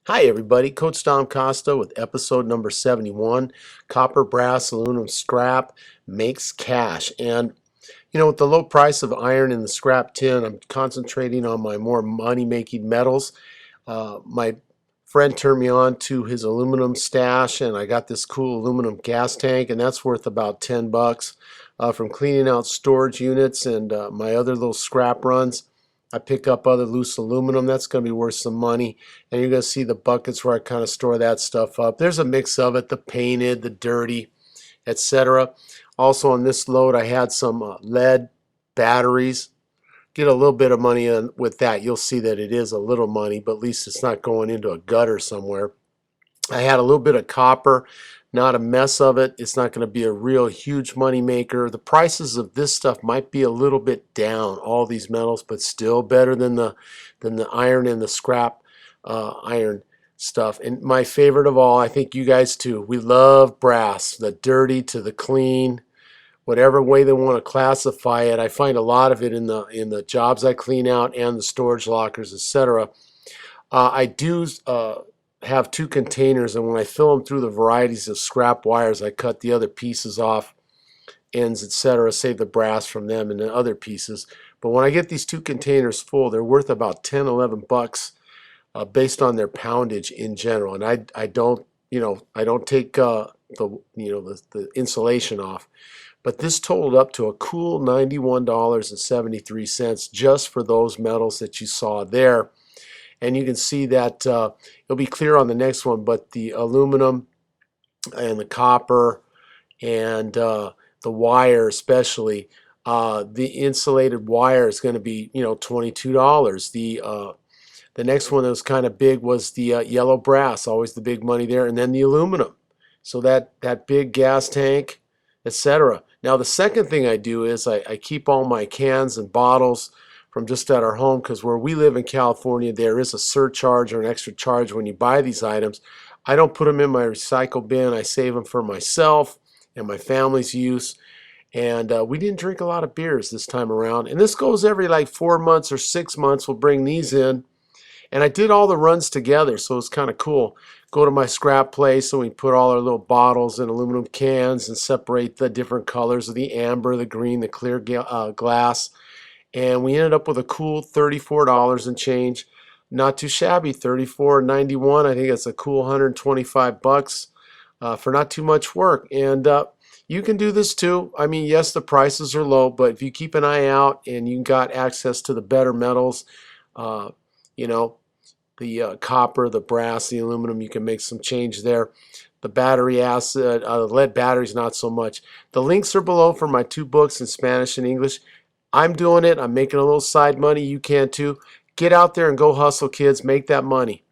Hi everybody, Coach Costa with episode number 71. Copper, brass, aluminum scrap makes cash. And with the low price of iron and the scrap tin, I'm concentrating on my more money-making metals. My friend turned me on to his aluminum stash, and I got this cool aluminum gas tank, and that's worth about 10 bucks. From cleaning out storage units and my other little scrap runs, I pick up other loose aluminum. That's going to be worth some money. And you're going to see the buckets where I kind of store that stuff up. There's a mix of it, the painted, the dirty, etc. Also on this load, I had some lead batteries. Get a little bit of money in with that. You'll see that it is a little money, but at least it's not going into a gutter somewhere. I had a little bit of copper, not a mess of it. It's not going to be a real huge money maker. The prices of this stuff might be a little bit down, all these metals, but still better than the iron and the scrap iron stuff. And my favorite of all, I think you guys too, we love brass, the dirty to the clean, whatever way they want to classify it. I find a lot of it in the jobs I clean out and the storage lockers, etc. I do have two containers, and when I fill them through the varieties of scrap wires, I cut the other pieces off, ends, etc., save the brass from them and the other pieces. But when I get these two containers full, they're worth about 10, 11 bucks based on their poundage in general. And I don't take the insulation off. But this totaled up to a cool $91.73 just for those metals that you saw there. And you can see that it'll be clear on the next one, but the aluminum and the copper and the wire especially, the insulated wire is going to be $22. The next one that was kind of big was the yellow brass, always the big money there, and then the aluminum. So that big gas tank, etc. Now the second thing I do is I keep all my cans and bottles from just at our home, because where we live in California, there is a surcharge or an extra charge when you buy these items. I don't put them in my recycle bin. I save them for myself and my family's use. And we didn't drink a lot of beers this time around. And this goes every like 4 months or 6 months. We'll bring these in. And I did all the runs together, so it's kind of cool. Go to my scrap place, and we put all our little bottles in aluminum cans and separate the different colors of the amber, the green, the clear glass. And we ended up with a cool $34 and change. Not too shabby, $34.91. I think it's a cool 125 bucks for not too much work. And you can do this too. I mean, yes, the prices are low, but if you keep an eye out and you got access to the better metals, the copper, the brass, the aluminum, you can make some change there. The battery acid, lead batteries, not so much. The links are below for my two books in Spanish and English. I'm doing it. I'm making a little side money. You can too. Get out there and go hustle, kids. Make that money.